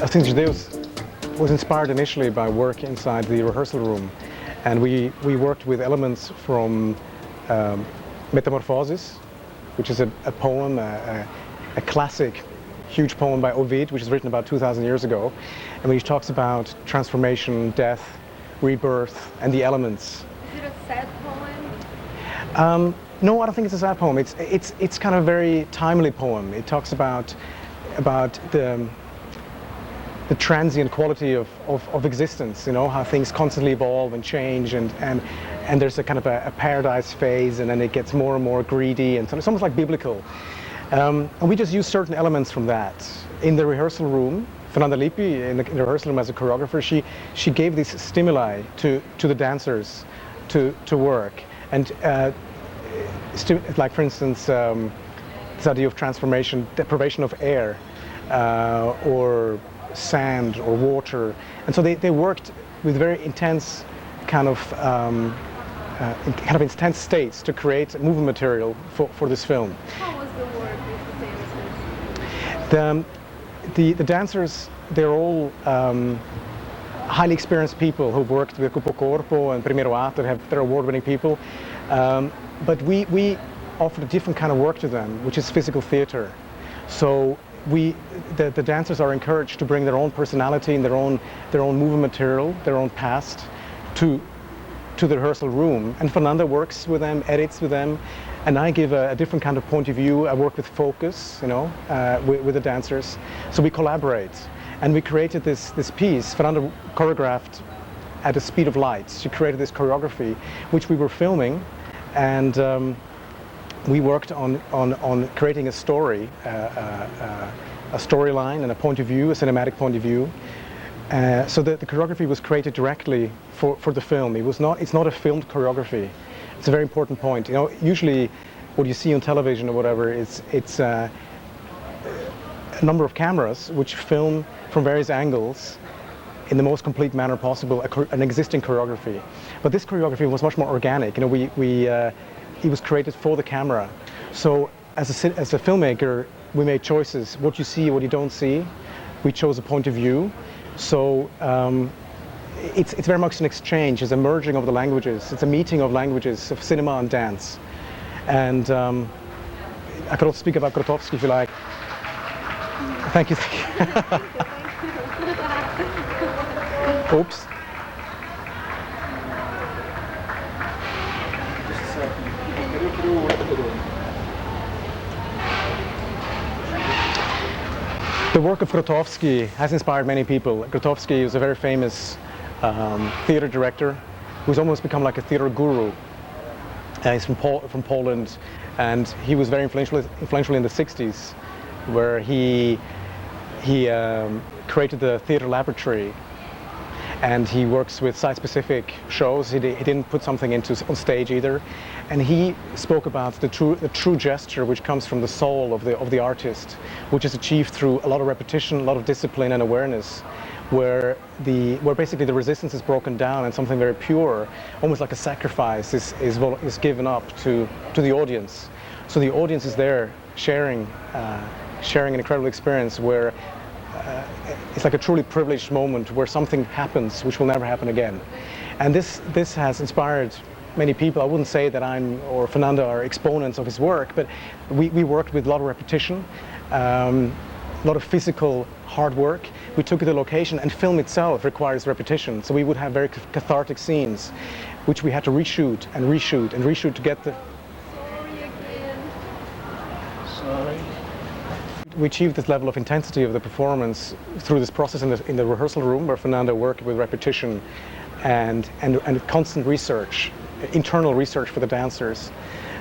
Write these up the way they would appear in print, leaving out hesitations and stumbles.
Cinzas de Deus was inspired initially by work inside the rehearsal room, and we worked with elements from Metamorphosis, which is a poem, a classic, huge poem by Ovid, which is written about 2,000 years ago, and when he talks about transformation, death, rebirth, and the elements. Is it a sad poem? No, I don't think it's a sad poem. It's kind of a very timely poem. It talks about the transient quality of existence, you know, how things constantly evolve and change, and there's a kind of a paradise phase, and then it gets more and more greedy, and so it's almost like biblical. And we just use certain elements from that. In the rehearsal room, Fernanda Lippi, in the rehearsal room as a choreographer, she gave these stimuli to the dancers to work. And like, for instance, this idea of transformation, deprivation of air, or sand or water, and so they worked with very intense kind of intense states to create movement material for this film. How was the work with the dancers? The dancers, they're all highly experienced people who've worked with Corpo Corpo and Primeiro Ato. They're award-winning people, but we offered a different kind of work to them, which is physical theater. So the dancers are encouraged to bring their own personality and their own movement material, their own past, to the rehearsal room. And Fernanda works with them, edits with them, and I give a different kind of point of view. I work with focus, you know, with the dancers. So we collaborate, and we created this piece. Fernanda choreographed at the speed of light. She created this choreography, which we were filming, and we worked on creating a story, a storyline and a point of view, a cinematic point of view. So the choreography was created directly for the film. It's not a filmed choreography. It's a very important point. You know, usually what you see on television or whatever, it's a number of cameras which film from various angles in the most complete manner possible an existing choreography. But this choreography was much more organic. You know, it was created for the camera. So as a filmmaker, we made choices. What you see, what you don't see. We chose a point of view. So it's very much an exchange. It's a merging of the languages. It's a meeting of languages, of cinema and dance. And I could also speak about Grotowski if you like. Thank you. Oops. The work of Grotowski has inspired many people. Grotowski is a very famous theater director who's almost become like a theater guru. He's from Poland, and he was very influential in the 60s, where he created the theater laboratory, and he works with site-specific shows. He didn't put something on stage either, and he spoke about the true gesture, which comes from the soul of the artist, which is achieved through a lot of repetition, a lot of discipline and awareness, where basically the resistance is broken down and something very pure, almost like a sacrifice, is given up to the audience. So the audience is there sharing an incredible experience where it's like a truly privileged moment where something happens which will never happen again. And this has inspired many people. I wouldn't say that I'm or Fernanda are exponents of his work, but we worked with a lot of repetition, a lot of physical hard work. We took it to the location, and film itself requires repetition, so we would have very cathartic scenes which we had to reshoot and reshoot and reshoot to get the... Sorry again. Sorry. We achieved this level of intensity of the performance through this process in the rehearsal room, where Fernanda worked with repetition and constant research, internal research for the dancers.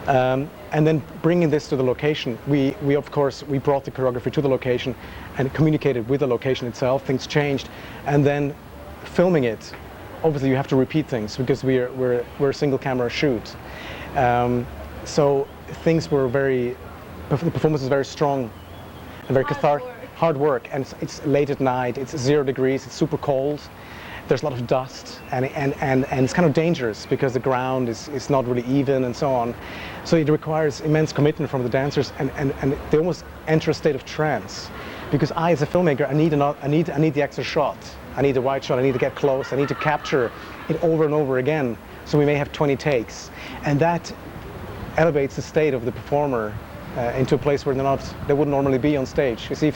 And then bringing this to the location, we of course brought the choreography to the location and communicated with the location itself. Things changed, and then filming it, obviously you have to repeat things because we're a single camera shoot. So things were the performance was very strong and very cathartic. Hard work, and it's late at night. It's 0 degrees. It's super cold. There's a lot of dust, and it's kind of dangerous because the ground is not really even and so on. So it requires immense commitment from the dancers, and they almost enter a state of trance because I, as a filmmaker, I need the extra shot. I need the wide shot. I need to get close. I need to capture it over and over again. So we may have 20 takes, and that elevates the state of the performer into a place where they wouldn't normally be on stage. You see,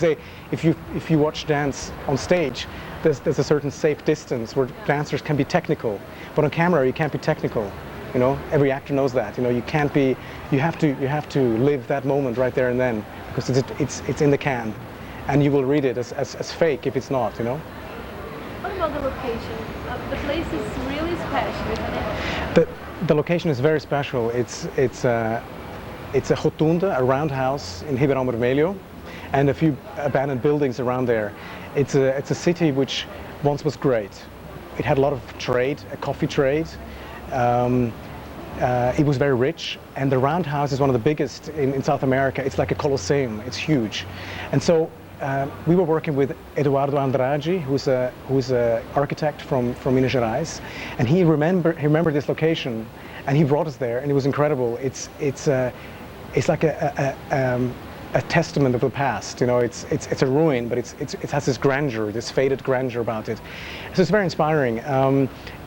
if you watch dance on stage, there's a certain safe distance where dancers can be technical, but on camera you can't be technical. You know, every actor knows that. You know, you can't be. You have to live that moment right there and then, because it's in the can, and you will read it as fake if it's not. You know. What about the location? The place is really special, isn't it? The location is very special. It's a rotunda, a roundhouse in Ribeirão Vermelho, and a few abandoned buildings around there. It's a city which once was great. It had a lot of trade, a coffee trade. It was very rich, and the roundhouse is one of the biggest in South America. It's like a coliseum. It's huge, and so. We were working with Eduardo Andrade, who's an architect from Minas Gerais, and he remembered this location, and he brought us there, and it was incredible. It's like a testament of the past. You know, it's a ruin, but it has this grandeur, this faded grandeur about it. So it's very inspiring.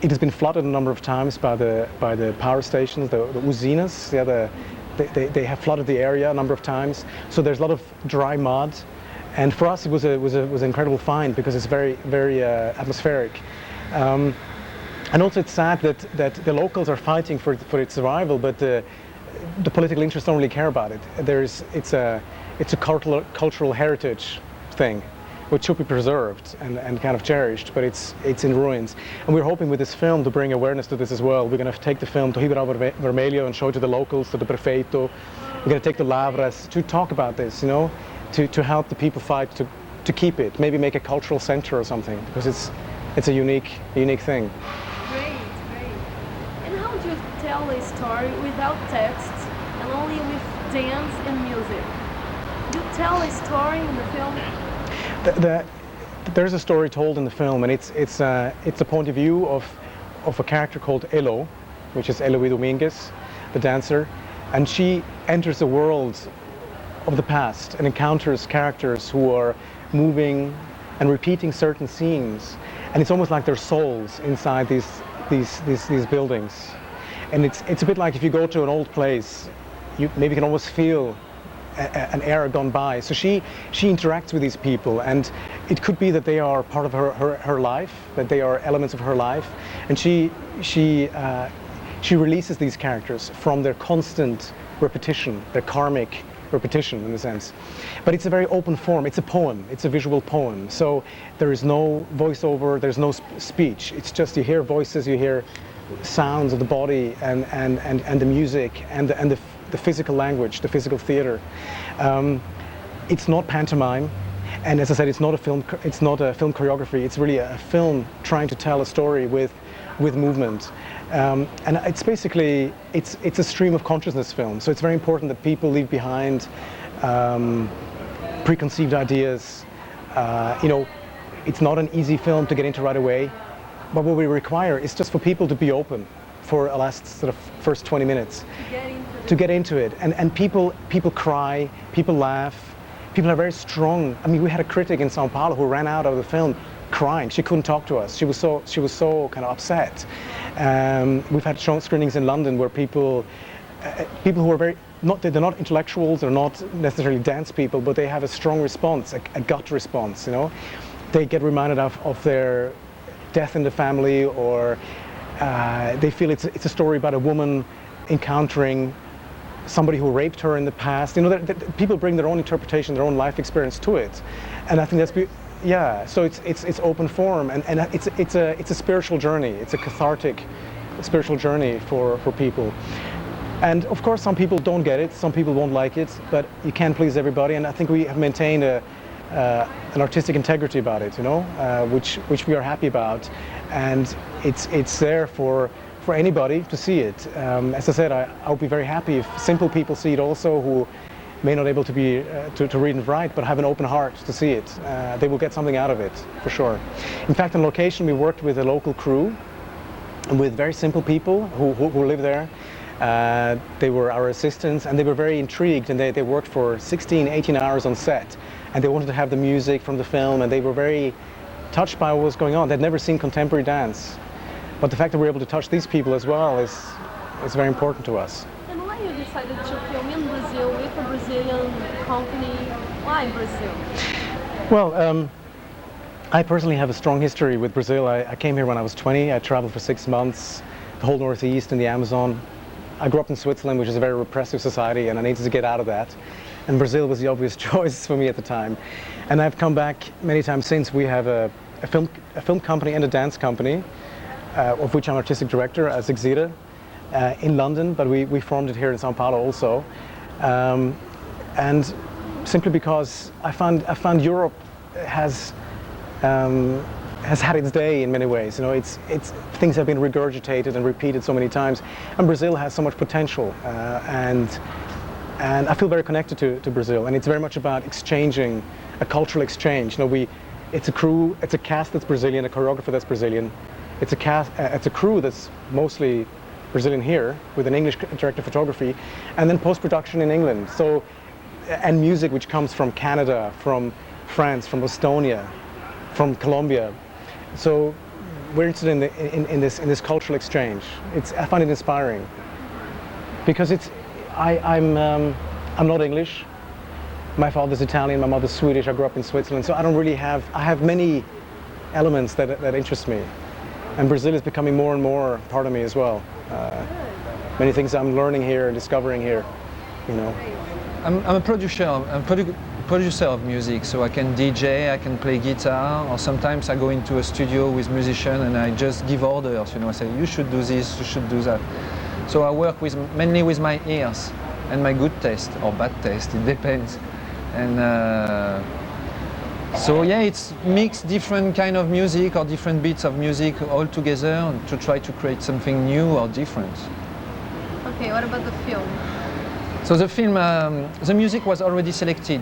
It has been flooded a number of times by the power stations, the usinas. They have flooded the area a number of times. So there's a lot of dry mud. And for us, it was an incredible find because it's very atmospheric, and also it's sad that the locals are fighting for its survival, but the political interests don't really care about it. It's a cultural heritage thing, which should be preserved and kind of cherished, but it's in ruins. And we're hoping with this film to bring awareness to this as well. We're going to take the film to Ribeirão Vermelho and show it to the locals, to the prefeito. We're going to take the Lavras to talk about this, you know. To help the people fight to keep it, maybe make a cultural center or something, because it's a unique thing. Great. And how do you tell a story without text and only with dance and music? You tell a story in the film? There's a story told in the film, and it's a point of view of a character called Elo, which is Eloy Dominguez, the dancer, and she enters the world of the past and encounters characters who are moving and repeating certain scenes, and it's almost like their souls inside these buildings. And it's a bit like if you go to an old place, you maybe can almost feel an era gone by. So she interacts with these people, and it could be that they are part of her life, that they are elements of her life, and she releases these characters from their constant repetition, their karmic repetition in a sense. But it's a very open form. It's a poem. It's a visual poem. So there is no voiceover, there's no speech. It's just you hear voices, you hear sounds of the body and the music and the physical language, the physical theater. It's not pantomime, and as I said, it's not a film choreography. It's really a film trying to tell a story with movement. And it's basically it's a stream of consciousness film. So it's very important that people leave behind preconceived ideas. You know, it's not an easy film to get into right away, but what we require is just for people to be open for a last sort of first 20 minutes to get into it. And people cry, people laugh, people are very strong. I mean, we had a critic in Sao Paulo who ran out of the film crying. She couldn't talk to us. She was so kind of upset. We've had screenings in London where people who are they're not intellectuals, they're not necessarily dance people, but they have a strong response, a gut response. You know, they get reminded of their death in the family, or they feel it's a story about a woman encountering somebody who raped her in the past. You know, people bring their own interpretation, their own life experience to it, and I think that's. Yeah, so it's open form, and it's a spiritual journey. It's a cathartic spiritual journey for people. And of course, some people don't get it, some people won't like it, but you can't please everybody. And I think we have maintained an artistic integrity about it, you know, which we are happy about, and it's there for anybody to see it. As I said, I'll be very happy if simple people see it also, who may not able to be to read and write, but have an open heart to see it. They will get something out of it, for sure. In fact, on location, we worked with a local crew, with very simple people who live there. They were our assistants, and they were very intrigued, and they worked for 16, 18 hours on set. and they wanted to have the music from the film, and they were very touched by what was going on. They'd never seen contemporary dance. But the fact that we're able to touch these people as well is very important to us. And why you decided to film in Brazil with a Brazilian company? Why Brazil? Well, I personally have a strong history with Brazil. I came here when I was 20. I traveled for 6 months, the whole Northeast and the Amazon. I grew up in Switzerland, which is a very repressive society, and I needed to get out of that. And Brazil was the obvious choice for me at the time. And I've come back many times since. We have a film company and a dance company, of which I'm artistic director, Zikzira, in London, but we formed it here in São Paulo also. And simply because I found Europe has had its day in many ways. You know, it's things have been regurgitated and repeated so many times, and Brazil has so much potential, and I feel very connected to Brazil, and it's very much about exchanging, a cultural exchange. You know, it's a cast that's Brazilian, a choreographer that's Brazilian. It's a crew that's mostly Brazilian here, with an English director of photography, and then post-production in England. So, and music which comes from Canada, from France, from Estonia, from Colombia. So we're interested in this cultural exchange. I find it inspiring because I'm not English. My father's Italian, my mother's Swedish. I grew up in Switzerland, so I have many elements that interest me. And Brazil is becoming more and more part of me as well. Many things I'm learning here and discovering here, you know. I'm a producer of music, so I can DJ, I can play guitar, or sometimes I go into a studio with musicians and I just give orders, you know. I say, you should do this, you should do that. So I work mainly with my ears and my good taste, or bad taste, it depends. And so yeah, it's mix different kind of music or different beats of music all together to try to create something new or different. Okay, what about the film? So the film, the music was already selected.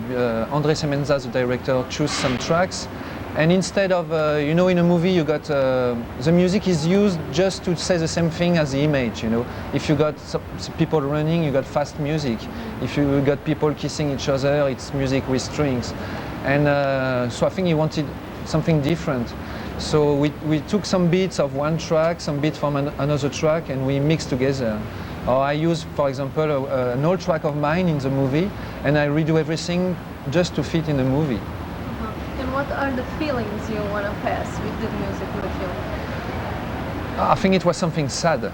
Andre Semenza, the director, chose some tracks, and instead of, you know, in a movie you got, the music is used just to say the same thing as the image, you know. If you got some people running, you got fast music. If you got people kissing each other, it's music with strings. And so I think he wanted something different. So we took some beats of one track, some beats from another track, and we mixed together. Or I use, for example, an old track of mine in the movie, and I redo everything just to fit in the movie. And what are the feelings you want to pass with the music in the film? I think it was something sad.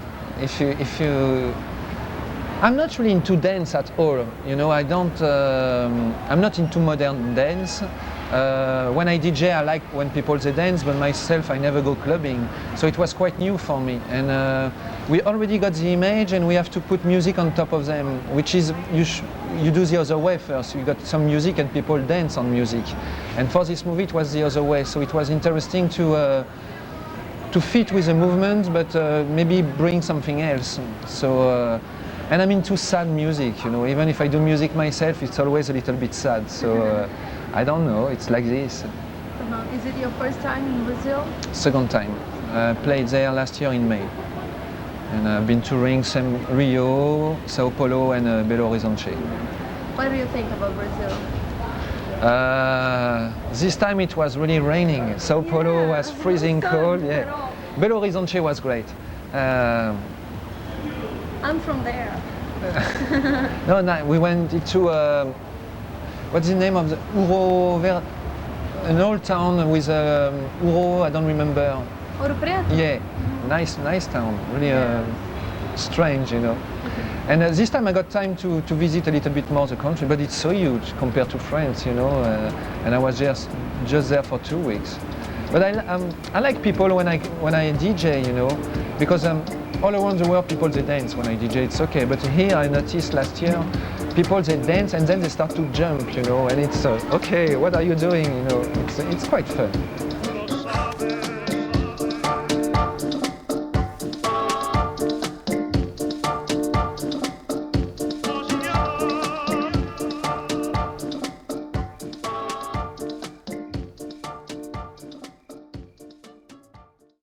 I'm not really into dance at all. You know, I'm not into modern dance. When I DJ, I like when people they dance, but myself, I never go clubbing. So it was quite new for me. And we already got the image, and we have to put music on top of them, which is, you do the other way first. You got some music and people dance on music. And for this movie, it was the other way. So it was interesting to fit with the movement, but maybe bring something else. So. And I'm into sad music, you know. Even if I do music myself, it's always a little bit sad. So I don't know, it's like this. Is it your first time in Brazil? Second time. I played there last year in May. And I've been touring Rio, Sao Paulo and Belo Horizonte. What do you think about Brazil? This time it was really raining. Sao Paulo was freezing cold. Yeah. Belo Horizonte was great. I'm from there. No, we went into, what's the name of the an old town with Uro, I don't remember. Ouro Preto? Yeah, nice town, really strange, you know. And this time I got time to visit a little bit more the country, but it's so huge compared to France, you know, and I was just there for 2 weeks. But I like people when I DJ, you know, because all around the world people they dance when I DJ, it's okay. But here I noticed last year, people they dance and then they start to jump, you know, and it's okay, what are you doing, you know, it's quite fun.